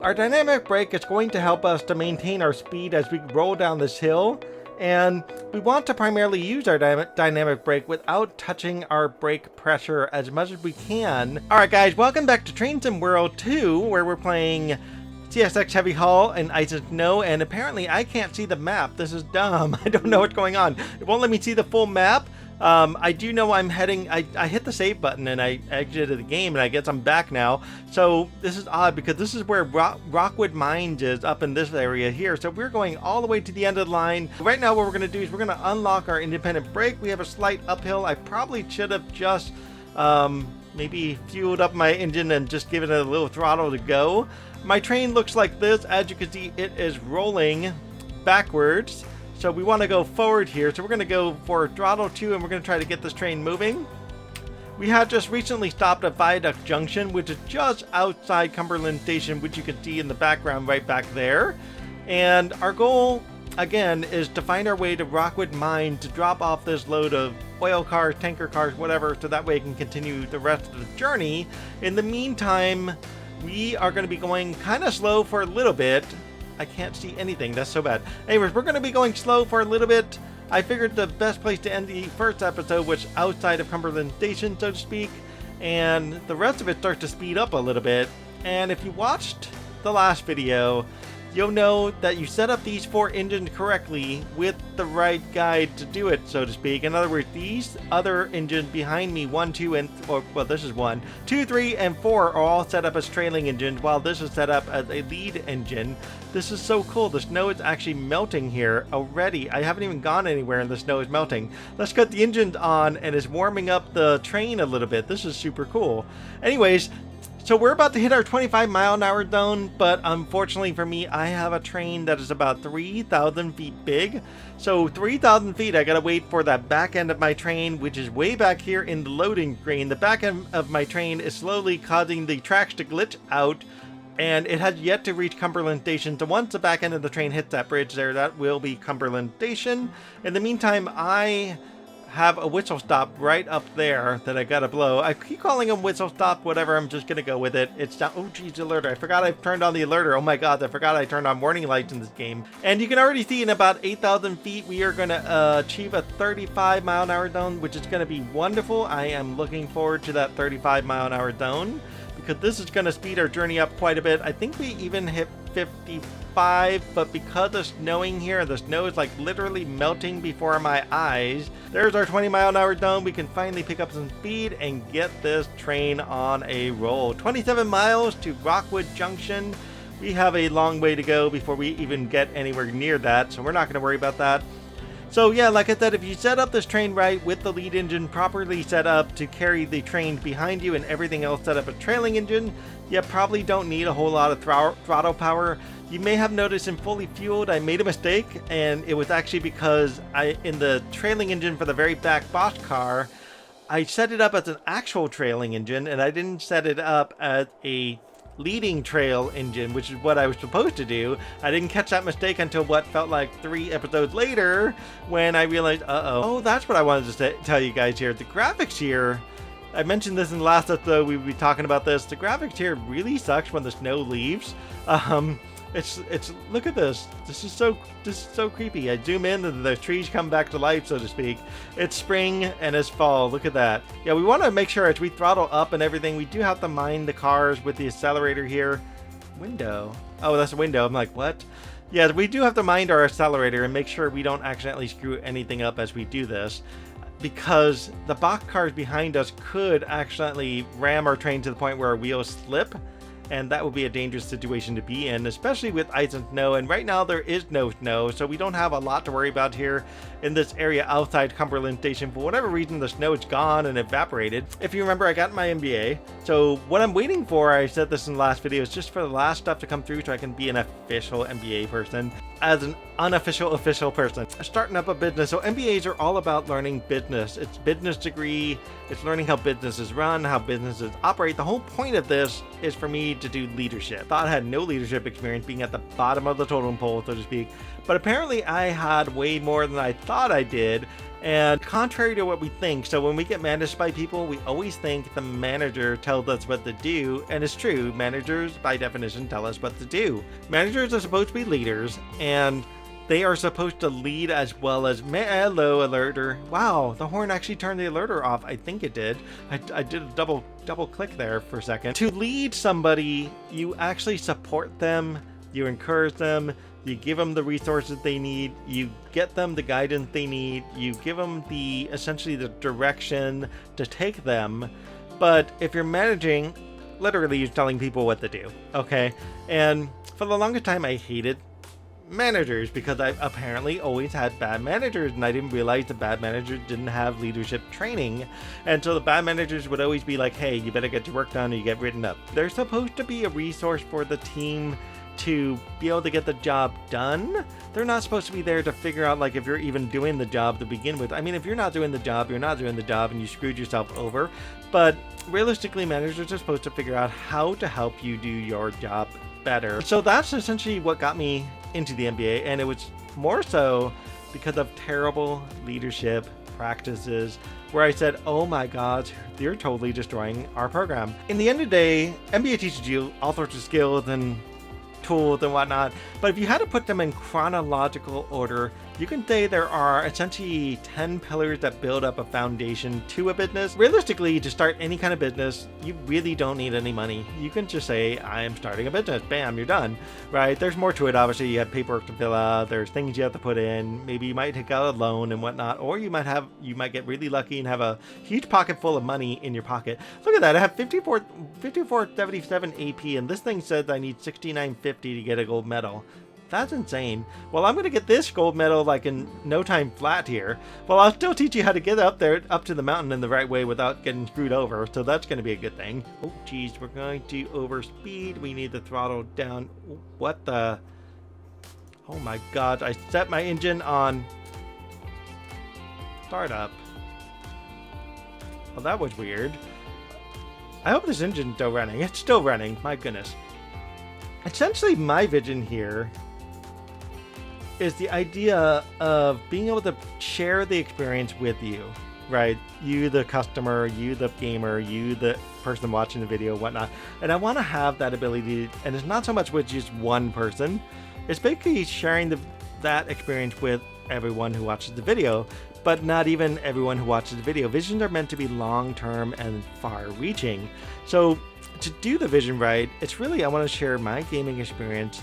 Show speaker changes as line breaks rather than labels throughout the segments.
our dynamic brake is going to help us to maintain our speed as we roll down this hill. And we want to primarily use our dynamic brake without touching our brake pressure as much as we can. Alright guys, welcome back to Train Sim World 2, where we're playing CSX Heavy Haul and Ice and Snow, and apparently I can't see the map. This is dumb. I don't know what's going on. It won't let me see the full map. I do know I'm heading, I hit the save button and I exited the game, and I guess I'm back now. So this is odd because this is where Rockwood Mines is, up in this area here. So we're going all the way to the end of the line. Right now what we're going to do is we're going to unlock our independent brake. We have a slight uphill. I probably should have just maybe fueled up my engine and just given it a little throttle to go. My train looks like this. As you can see, it is rolling backwards. So we want to go forward here. So we're going to go for throttle 2 and we're going to try to get this train moving. We have just recently stopped at Viaduct Junction, which is just outside Cumberland Station, which you can see in the background right back there. And our goal, again, is to find our way to Rockwood Mine to drop off this load of oil cars, tanker cars, whatever, so that way we can continue the rest of the journey. In the meantime, we are going to be going kind of slow for a little bit. I can't see anything. That's so bad. Anyways, we're going to be going slow for a little bit. I figured the best place to end the first episode was outside of Cumberland Station, so to speak. And the rest of it starts to speed up a little bit. And if you watched the last video, you'll know that you set up these 4 engines correctly with the right guide to do it, so to speak. In other words, these other engines behind me, 1, 2, and, well, this is 1, 2, 3, and 4 are all set up as trailing engines, while this is set up as a lead engine. This is so cool. The snow is actually melting here already. I haven't even gone anywhere and the snow is melting. Let's cut the engines on, and it's warming up the train a little bit. This is super cool. Anyways, so we're about to hit our 25-mile-an-hour zone, but unfortunately for me, I have a train that is about 3,000 feet big. So 3,000 feet, I gotta wait for that back end of my train, which is way back here in the loading screen. The back end of my train is slowly causing the tracks to glitch out, and it has yet to reach Cumberland Station. So once the back end of the train hits that bridge there, that will be Cumberland Station. In the meantime, I have a whistle stop right up there that I gotta blow. I keep calling them whistle stop, whatever, I'm just gonna go with it. It's not, oh geez, alerter. I forgot I turned on the alerter. Oh my god, I forgot I turned on warning lights in this game. And you can already see in about 8,000 feet, we are gonna achieve a 35-mile-an-hour zone, which is gonna be wonderful. I am looking forward to that 35-mile-an-hour zone, because this is gonna speed our journey up quite a bit. I think we even hit 55, but because it's snowing here, the snow is like literally melting before my eyes. There's our 20-mile-an-hour zone. We can finally pick up some speed and get this train on a roll. 27 miles to Rockwood Junction. We have a long way to go before we even get anywhere near that, so we're not going to worry about that. So yeah, like I said, if you set up this train right with the lead engine properly set up to carry the train behind you and everything else set up a trailing engine, you probably don't need a whole lot of throttle power. You may have noticed in fully fueled, I made a mistake, and it was actually because in the trailing engine for the very back box car, I set it up as an actual trailing engine, and I didn't set it up as a leading trail engine, which is what I was supposed to do. I didn't catch that mistake until what felt like 3 episodes later, when I realized, oh, that's what I wanted to tell you guys here. The graphics here, I mentioned this in the last episode, we would be talking about this. The graphics here really sucks when the snow leaves. It's look at this. This is so creepy. I zoom in and the trees come back to life, so to speak. It's spring and it's fall. Look at that. Yeah, we want to make sure as we throttle up and everything, we do have to mind the cars with the accelerator here. Window. Oh, that's a window. I'm like, what? Yeah, we do have to mind our accelerator and make sure we don't accidentally screw anything up as we do this, because the box cars behind us could accidentally ram our train to the point where our wheels slip, and that would be a dangerous situation to be in, especially with ice and snow. And right now there is no snow, so we don't have a lot to worry about here in this area outside Cumberland Station. For whatever reason, the snow is gone and evaporated. If you remember, I got my MBA, so what I'm waiting for, I said this in the last video, is just for the last stuff to come through so I can be an official MBA person. As an unofficial official person starting up a business. So MBAs are all about learning business. It's business degree. It's learning how businesses run, how businesses operate. The whole point of this is for me applied to do leadership. Thought I had no leadership experience, being at the bottom of the totem pole, so to speak. But apparently I had way more than I thought I did. And contrary to what we think, so when we get managed by people, we always think the manager tells us what to do. And it's true, managers by definition tell us what to do. Managers are supposed to be leaders, and they are supposed to lead as well as hello alerter. Wow, the horn actually turned the alerter off. I think it did. I did a double click there for a second. To lead somebody, you actually support them, you encourage them, you give them the resources they need, you get them the guidance they need, you give them essentially the direction to take them. But if you're managing, literally you're telling people what to do, okay? And for the longest time I hated managers because I apparently always had bad managers, and I didn't realize the bad managers didn't have leadership training. And so the bad managers would always be like, hey, you better get your work done or you get written up. They're supposed to be a resource for the team to be able to get the job done. They're not supposed to be there to figure out like if you're even doing the job to begin with. I mean, if you're not doing the job, you're not doing the job and you screwed yourself over. But realistically, managers are supposed to figure out how to help you do your job better. So that's essentially what got me into the MBA, and it was more so because of terrible leadership practices where I said, oh my god, you're totally destroying our program. In the end of the day, MBA teaches you all sorts of skills and tools and whatnot, but if you had to put them in chronological order, you can say there are essentially 10 pillars that build up a foundation to a business. Realistically, to start any kind of business, you really don't need any money. You can just say, I am starting a business, bam, you're done, right? There's more to it. Obviously, you have paperwork to fill out, there's things you have to put in, maybe you might take out a loan and whatnot, or you might get really lucky and have a huge pocket full of money in your pocket. Look at that, I have 5477 AP, and this thing says I need 6950 to get a gold medal. That's insane. Well, I'm going to get this gold medal like in no time flat here. Well, I'll still teach you how to get up there, up to the mountain in the right way without getting screwed over. So that's going to be a good thing. Oh, geez, we're going to overspeed. We need the throttle down. What the? Oh my god, I set my engine on startup. Well, that was weird. I hope this engine's still running. It's still running. My goodness. Essentially, my vision here is the idea of being able to share the experience with you, right? You, the customer, you, the gamer, you, the person watching the video, whatnot. And I want to have that ability, and it's not so much with just one person. It's basically sharing that experience with everyone who watches the video, but not even everyone who watches the video. Visions are meant to be long-term and far-reaching. So to do the vision right, it's really, I want to share my gaming experience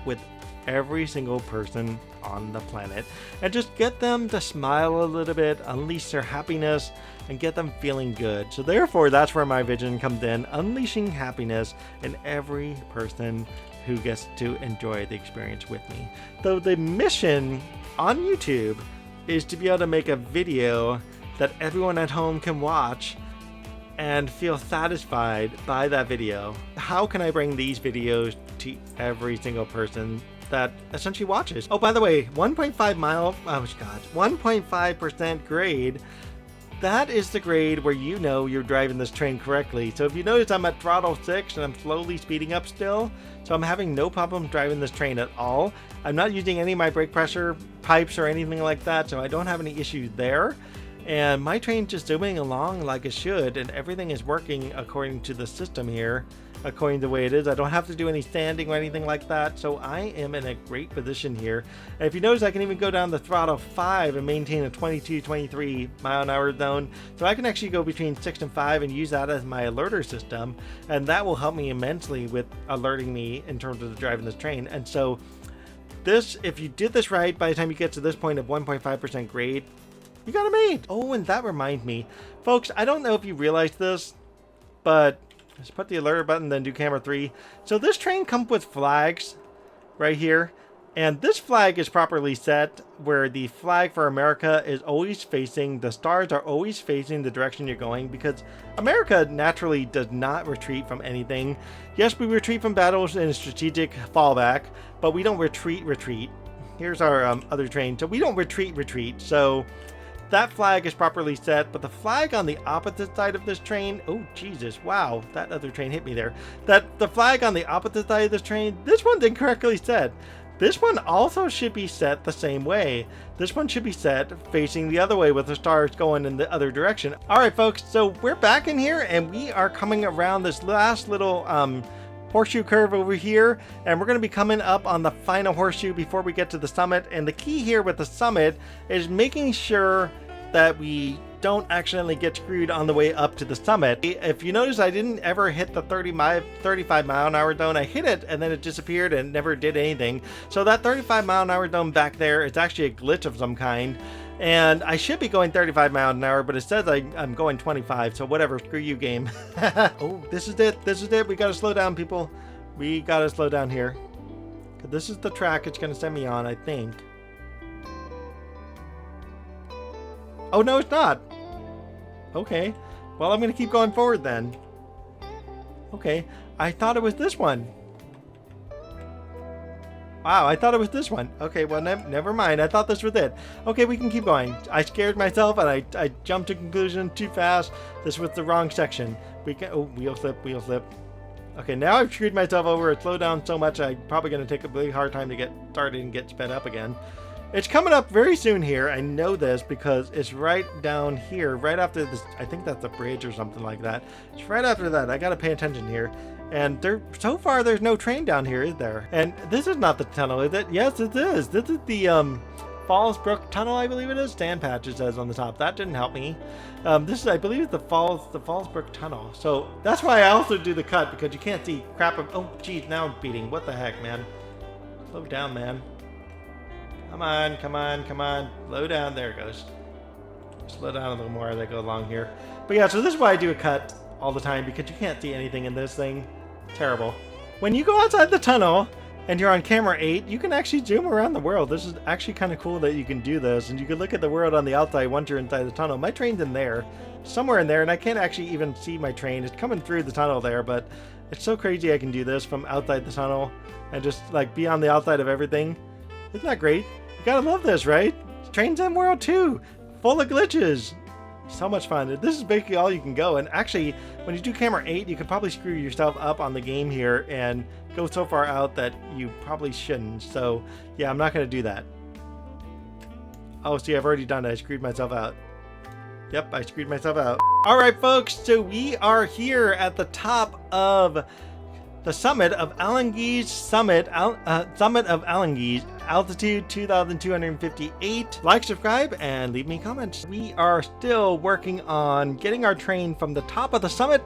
with every single person on the planet and just get them to smile a little bit, unleash their happiness, and get them feeling good. So therefore, that's where my vision comes in, unleashing happiness in every person who gets to enjoy the experience with me. So the mission on YouTube is to be able to make a video that everyone at home can watch and feel satisfied by that video. How can I bring these videos to every single person that essentially watches? Oh, by the way, 1.5% grade. That is the grade where you know you're driving this train correctly. So if you notice, I'm at throttle 6 and I'm slowly speeding up still. So I'm having no problem driving this train at all. I'm not using any of my brake pressure pipes or anything like that, so I don't have any issues there. And my train's just zooming along like it should, and everything is working according to the system here, according to the way it is. I don't have to do any sanding or anything like that, so I am in a great position here. And if you notice, I can even go down the throttle 5 and maintain a 22-23 mile an hour zone. So I can actually go between 6 and 5 and use that as my alerter system, and that will help me immensely with alerting me in terms of driving this train. And so this, if you did this right, by the time you get to this point of 1.5% grade, you got it made. Oh, and that reminds me, folks, I don't know if you realized this, but let's put the alert button, then do camera 3. So this train comes with flags right here, and this flag is properly set where the flag for America is always facing, the stars are always facing the direction you're going, because America naturally does not retreat from anything. Yes, we retreat from battles in a strategic fallback, but we don't retreat. Here's our other train. So we don't retreat. So that flag is properly set, but the flag on the opposite side of this train, oh Jesus, wow, that other train hit me there. The flag on the opposite side of this train, this one's incorrectly set. This one also should be set the same way. This one should be set facing the other way with the stars going in the other direction. All right, folks, so we're back in here and we are coming around this last little horseshoe curve over here, and we're going to be coming up on the final horseshoe before we get to the summit. And the key here with the summit is making sure that we don't accidentally get screwed on the way up to the summit. If you notice, I didn't ever hit the 35 mile an hour zone. I hit it and then it disappeared and never did anything. So that 35 mile an hour zone back there, it's actually a glitch of some kind. And I should be going 35 miles an hour, but it says I'm going 25, so whatever, screw you, game. Oh, this is it, this is it. We gotta slow down, people. We gotta slow down here. This is the track it's gonna send me on, I think. Oh, no, it's not. Okay, well, I'm gonna keep going forward then. Okay, I thought it was this one. Wow, I thought it was this one. Okay, well, never mind. I thought this was it. Okay, we can keep going. I scared myself and I jumped to conclusion too fast. This was the wrong section. We can, oh, wheel slip, wheel slip. Okay, now I've screwed myself over. It slowed down so much, I'm probably going to take a really hard time to get started and get sped up again. It's coming up very soon here. I know this because it's right down here, right after this. I think that's a bridge or something like that. It's right after that. I got to pay attention here. And so far, there's no train down here, is there? And this is not the tunnel, is it? Yes, it is. This is the Falls Brook Tunnel, I believe it is. Stand patch, it says on the top. That didn't help me. This is, I believe, it's the Falls Brook Tunnel. So that's why I also do the cut, because you can't see crap. Oh, geez, now I'm beating. What the heck, man? Slow down, man. Come on, come on, come on. Slow down. There it goes. Slow down a little more as I go along here. But yeah, so this is why I do a cut all the time, because you can't see anything in this thing. Terrible. When you go outside the tunnel and you're on camera 8, you can actually zoom around the world. This is actually kind of cool that you can do this, and you can look at the world on the outside once you're inside the tunnel. My train's in there, somewhere in there, and I can't actually even see my train. It's coming through the tunnel there, but it's so crazy I can do this from outside the tunnel and just like be on the outside of everything. Isn't that great? You gotta love this, right? Trains in World 2, full of glitches. So much fun. This is basically all you can go. And actually, when you do camera 8, you could probably screw yourself up on the game here and go so far out that you probably shouldn't. So yeah, I'm not going to do that. Oh, see, I've already done it. I screwed myself out. Yep, I screwed myself out. All right, folks. So we are here at the top of the summit of Alleghenie's summit of Alleghenie's, altitude 2,258. Like, subscribe, and leave me comments. We are still working on getting our train from the top of the summit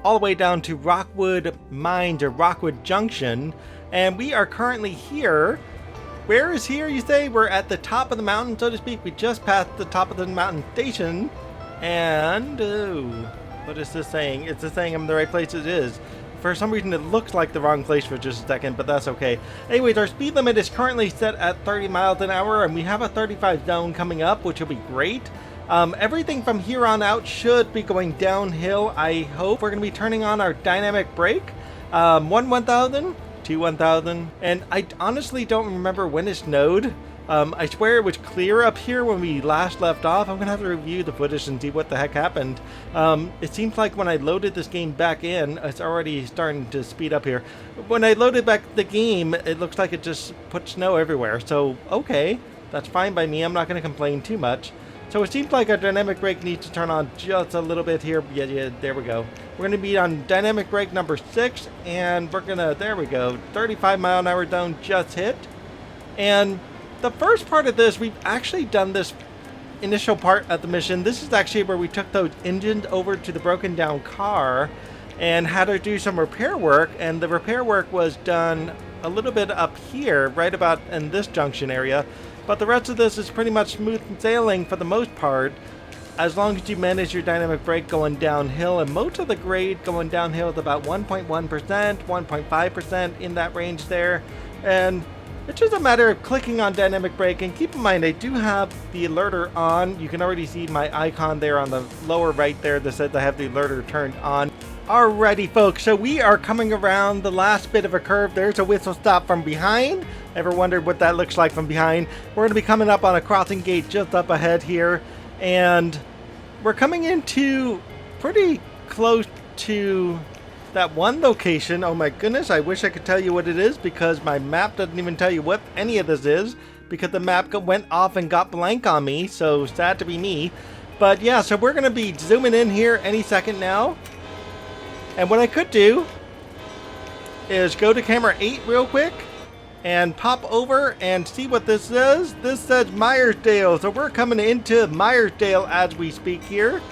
all the way down to Rockwood Mines or Rockwood Junction, and we are currently here. Where is here, you say? We're at the top of the mountain, so to speak. We just passed the top of the mountain station, and what is this saying? It's saying I'm in the right place. It is. For some reason, it looks like the wrong place for just a second, but that's okay. Anyways, our speed limit is currently set at 30 miles an hour, and we have a 35 zone coming up, which will be great. Everything from here on out should be going downhill, I hope. We're going to be turning on our dynamic brake. 1,000, 1,000, and I honestly don't remember when it snowed. I swear it was clear up here when we last left off. I'm gonna have to review the footage and see what the heck happened. It seems like when I loaded this game back in, it's already starting to speed up here. When I loaded back the game, it looks like it just put snow everywhere. So, okay, that's fine by me. I'm not gonna complain too much. So it seems like our dynamic brake needs to turn on just a little bit here. Yeah, there we go. We're gonna be on dynamic brake number 6, and we're gonna, there we go, 35 mile an hour zone just hit. And the first part of this, we've actually done this initial part of the mission. This is actually where we took those engines over to the broken down car and had to do some repair work. And the repair work was done a little bit up here, right about in this junction area. But the rest of this is pretty much smooth sailing for the most part, as long as you manage your dynamic brake going downhill. And most of the grade going downhill is about 1.1%, 1.5% in that range there. And it's just a matter of clicking on dynamic brake, and keep in mind I do have the alerter on. You can already see my icon there on the lower right there that says I have the alerter turned on. Alrighty folks, so we are coming around the last bit of a curve. There's a whistle stop from behind. Ever wondered what that looks like from behind? We're going to be coming up on a crossing gate just up ahead here. And we're coming into pretty close to that one location. Oh my goodness, I wish I could tell you what it is, because my map doesn't even tell you what any of this is, because the map went off and got blank on me, so sad to be me. But yeah, so we're going to be zooming in here any second now. And what I could do is go to camera 8 real quick and pop over and see what this says. This says Myersdale, so we're coming into Myersdale as we speak here.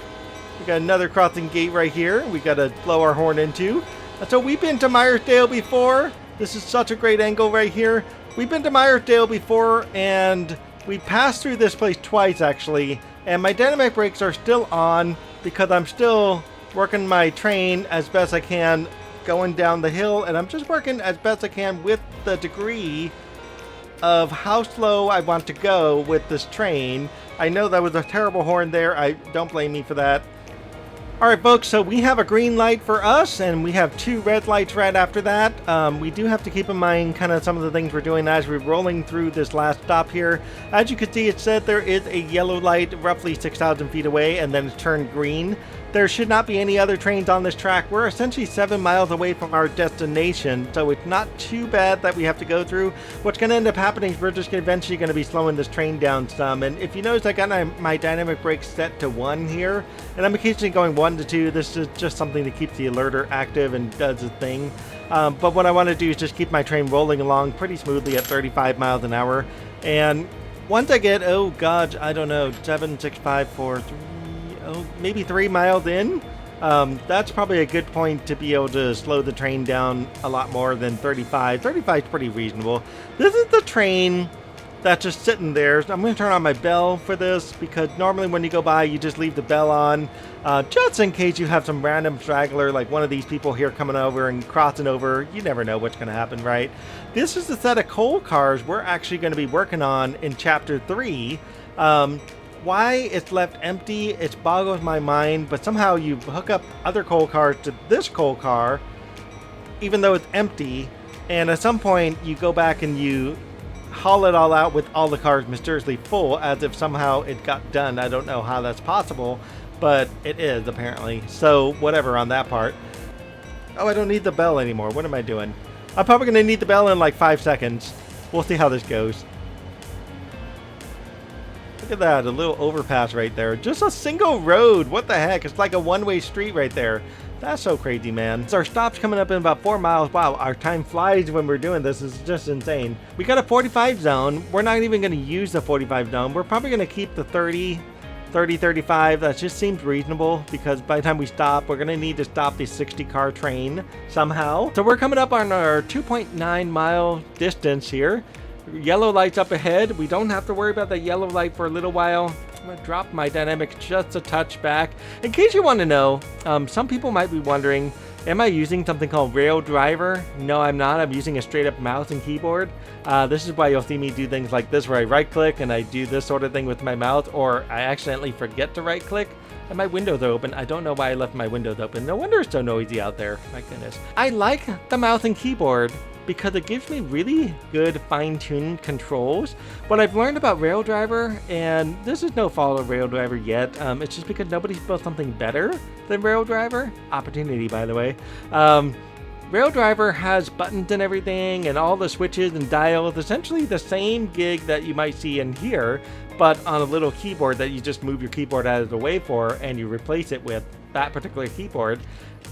We got another crossing gate right here we got to blow our horn into. And so we've been to Myersdale before. This is such a great angle right here. We've been to Myersdale before, and we passed through this place twice actually, and my dynamic brakes are still on because I'm still working my train as best I can going down the hill, and I'm just working as best I can with the degree of how slow I want to go with this train. I know that was a terrible horn there. I don't blame me for that. Alright folks, so we have a green light for us, and we have 2 red lights right after that. We do have to keep in mind kind of some of the things we're doing as we're rolling through this last stop here. As you can see, it said there is a yellow light roughly 6,000 feet away, and then it's turned green. There should not be any other trains on this track. We're essentially 7 miles away from our destination, so it's not too bad that we have to go through. What's going to end up happening is we're just eventually going to be slowing this train down some. And if you notice, I got my dynamic brakes set to 1 here, and I'm occasionally going 1 to 2. This is just something that keeps the alerter active and does its thing. But what I want to do is just keep my train rolling along pretty smoothly at 35 miles an hour. And once I get, oh god, I don't know, 7, 6, 5, 4, 3, maybe 3 miles in, that's probably a good point to be able to slow the train down a lot more than 35. 35 is pretty reasonable. This is the train that's just sitting there. I'm going to turn on my bell for this, because normally when you go by, you just leave the bell on, just in case you have some random straggler, like one of these people here coming over and crossing over. You never know what's going to happen, right? This is the set of coal cars we're actually going to be working on in Chapter 3. Why it's left empty, it boggles my mind, but somehow you hook up other coal cars to this coal car, even though it's empty, and at some point you go back and you haul it all out with all the cars mysteriously full, as if somehow it got done. I don't know how that's possible, but it is apparently. So whatever on that part. Oh, I don't need the bell anymore. What am I doing? I'm probably going to need the bell in like 5 seconds. We'll see how this goes. Look at that, a little overpass right there. Just a single road. What the heck? It's like a one-way street right there. That's so crazy, man. So our stop's coming up in about 4 miles. Wow, our time flies when we're doing this. It's just insane. We got a 45 zone. We're not even going to use the 45 zone. We're probably going to keep the 30, 35. That just seems reasonable, because by the time we stop, we're going to need to stop the 60-car train somehow. So we're coming up on our 2.9 mile distance here. Yellow lights up ahead. We don't have to worry about that yellow light for a little while. I'm going to drop my dynamic just a touch back. In case you want to know, some people might be wondering, am I using something called Raildriver? No, I'm not. I'm using a straight up mouse and keyboard. This is why you'll see me do things like this, where I right click and I do this sort of thing with my mouse, or I accidentally forget to right click and my windows are open. I don't know why I left my windows open. No wonder it's so noisy out there. My goodness. I like the mouse and keyboard because it gives me really good fine-tuned controls. What I've learned about Raildriver, and this is no fault of Raildriver yet, it's just because nobody's built something better than Raildriver. Opportunity, by the way. Raildriver has buttons and everything, and all the switches and dials, essentially the same gig that you might see in here, but on a little keyboard that you just move your keyboard out of the way for, and you replace it with that particular keyboard.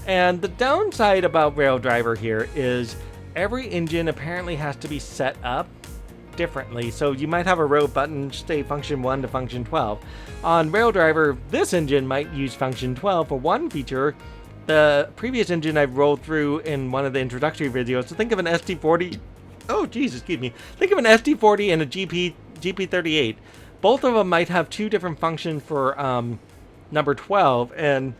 And the downside about Raildriver here is every engine apparently has to be set up differently. So you might have a row button, say function 1 to function 12. On Raildriver, this engine might use function 12 for one feature. The previous engine I've rolled through in one of the introductory videos, so think of an ST40. Oh, Jesus, excuse me. Think of an ST40 and a GP38. Both of them might have 2 different functions for number 12, and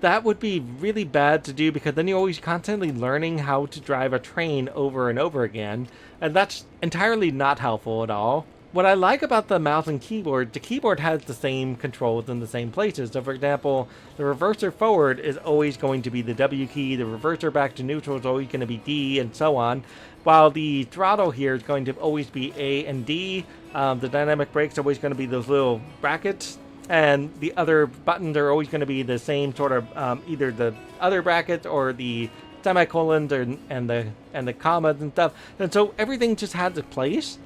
that would be really bad to do, because then you're always constantly learning how to drive a train over and over again, and that's entirely not helpful at all. What I like about the mouse and keyboard, the keyboard has the same controls in the same places. So for example, the reverser forward is always going to be the W key, the reverser back to neutral is always going to be D, and so on. While the throttle here is going to always be A and D. The dynamic brakes are always going to be those little brackets. and the other buttons are always going to be the same sort of either the other brackets or the semicolons and the commas and stuff. And so everything just has its place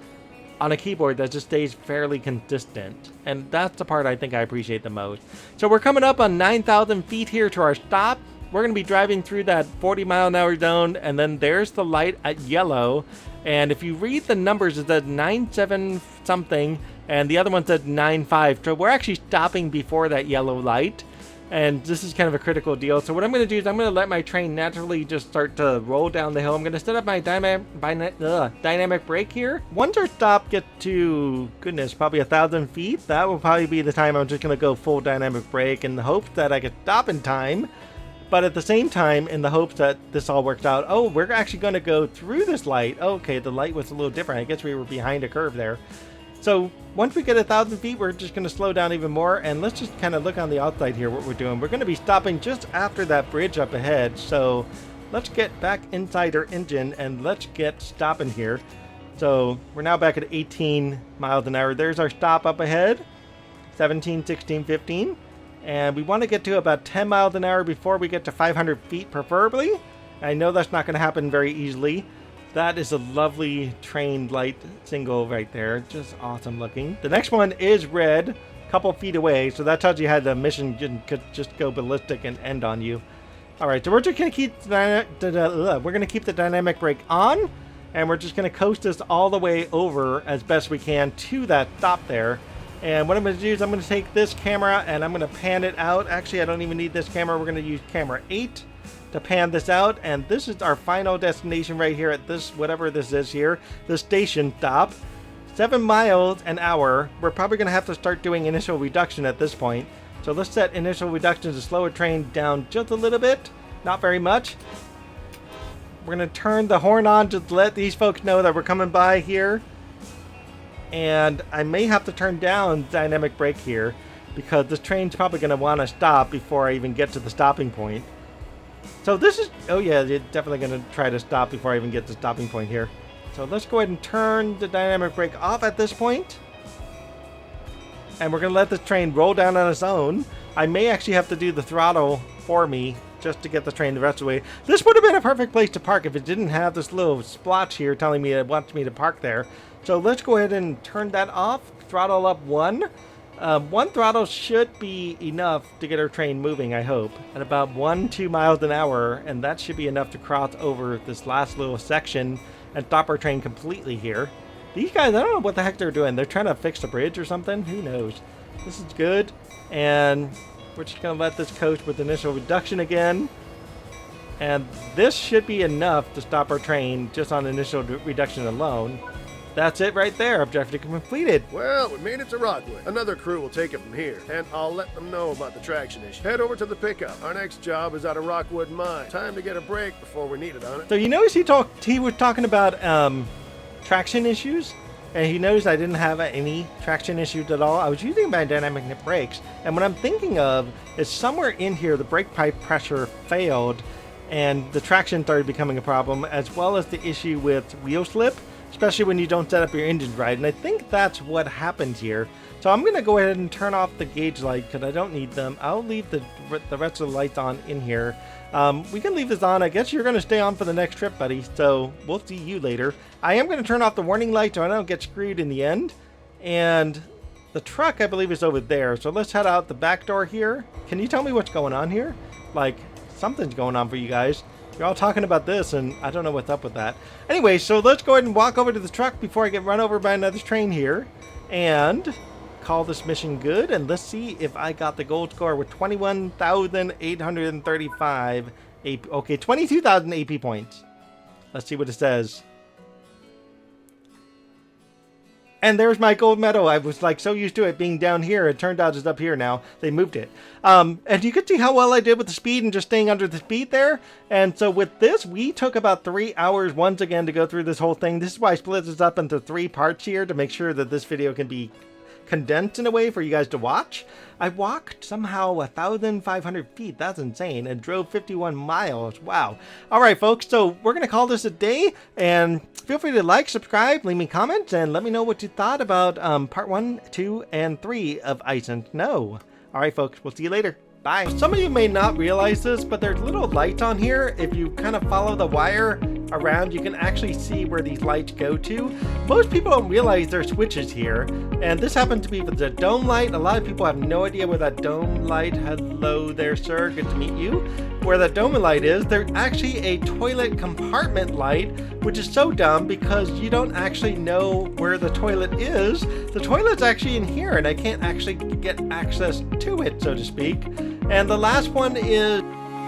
on a keyboard that just stays fairly consistent. And that's the part I think I appreciate the most. So we're coming up on 9,000 feet here to our stop. We're going to be driving through that 40-mile-an-hour zone, and then there's the light at yellow. And if you read the numbers, it says 97 something, and the other one says 95. So we're actually stopping before that yellow light. And this is kind of a critical deal. So what I'm going to do is I'm going to let my train naturally just start to roll down the hill. I'm going to set up my dynamic brake here. Once our stop gets to, goodness, probably 1,000 feet, that will probably be the time I'm just going to go full dynamic brake in the hopes that I can stop in time. But at the same time, in the hopes that this all works out, oh, we're actually going to go through this light. Okay, the light was a little different. I guess we were behind a curve there. So once we get 1,000 feet, we're just going to slow down even more. And let's just kind of look on the outside here what we're doing. We're going to be stopping just after that bridge up ahead. So let's get back inside our engine and let's get stopping here. So we're now back at 18 miles an hour. There's our stop up ahead, 17, 16, 15. And we want to get to about 10 miles an hour before we get to 500 feet preferably. I know that's not going to happen very easily. That is a lovely train light single right there. Just awesome looking. The next one is red, a couple feet away. So that tells you how the mission could just go ballistic and end on you. All right, so we're just going to keep the dynamic brake on. And we're just going to coast this all the way over as best we can to that stop there. And what I'm going to do is I'm going to take this camera and I'm going to pan it out. Actually, I don't even need this camera. We're going to use camera 8 to pan this out. And this is our final destination right here at this, whatever this is here, the station stop. 7 miles an hour. We're probably going to have to start doing initial reduction at this point. So let's set initial reduction to slow a train down just a little bit. Not very much. We're going to turn the horn on to let these folks know that we're coming by here. And I may have to turn down dynamic brake here because this train's probably going to want to stop before I even get to the stopping point. So this is, oh yeah, it's definitely going to try to stop before I even get to the stopping point here. So let's go ahead and turn the dynamic brake off at this point. And we're going to let this train roll down on its own. I may actually have to do the throttle for me just to get the train the rest of the way. This would have been a perfect place to park if it didn't have this little splotch here telling me it wants me to park there. So let's go ahead and turn that off. Throttle up 1. 1 throttle should be enough to get our train moving, I hope, at about 1-2 miles an hour. And that should be enough to cross over this last little section and stop our train completely here. These guys, I don't know what the heck they're doing. They're trying to fix the bridge or something. Who knows? This is good. And we're just going to let this coast with initial reduction again. And this should be enough to stop our train just on initial reduction alone. That's it right there. Objective completed.
Well, we made it to Rockwood. Another crew will take it from here, and I'll let them know about the traction issue. Head over to the pickup. Our next job is out of Rockwood Mine. Time to get a break before we need it on it.
So you notice he was talking about traction issues, and he knows I didn't have any traction issues at all. I was using my dynamic brakes, and what I'm thinking of is somewhere in here the brake pipe pressure failed, and the traction started becoming a problem, as well as the issue with wheel slip. Especially when you don't set up your engines right. And I think that's what happened here. So I'm going to go ahead and turn off the gauge light because I don't need them. I'll leave the rest of the lights on in here. We can leave this on. I guess you're going to stay on for the next trip, buddy. So we'll see you later. I am going to turn off the warning light so I don't get screwed in the end. And the truck, I believe, is over there. So let's head out the back door here. Can you tell me what's going on here? Like, something's going on for you guys. You're all talking about this, and I don't know what's up with that. Anyway, so let's go ahead and walk over to the truck before I get run over by another train here. And call this mission good. And let's see if I got the gold score with 21,835 AP. Okay, 22,000 AP points. Let's see what it says. And there's my gold medal. I was like so used to it being down here. It turned out it's up here now. They moved it. And you could see how well I did with the speed and just staying under the speed there. And so with this, we took about 3 hours once again to go through this whole thing. This is why I split this up into 3 parts here to make sure that this video can be condensed in a way for you guys to watch. I walked somehow 1,500 feet. That's insane. And drove 51 miles. Wow. All right, folks. So we're going to call this a day. And feel free to like, subscribe, leave me comments, and let me know what you thought about part 1, 2, and 3 of Ice and Snow. All right, folks. We'll see you later. Bye. Some of you may not realize this, but there's little lights on here. If you kind of follow the wire around, you can actually see where these lights go to. Most people don't realize there's switches here, and this happens to be for the dome light. A lot of people have no idea where that dome light, hello there sir, good to meet you, where that dome light is. There's actually a toilet compartment light, which is so dumb because you don't actually know where the toilet is. The toilet's actually in here, and I can't actually get access to it, so to speak. And the last one is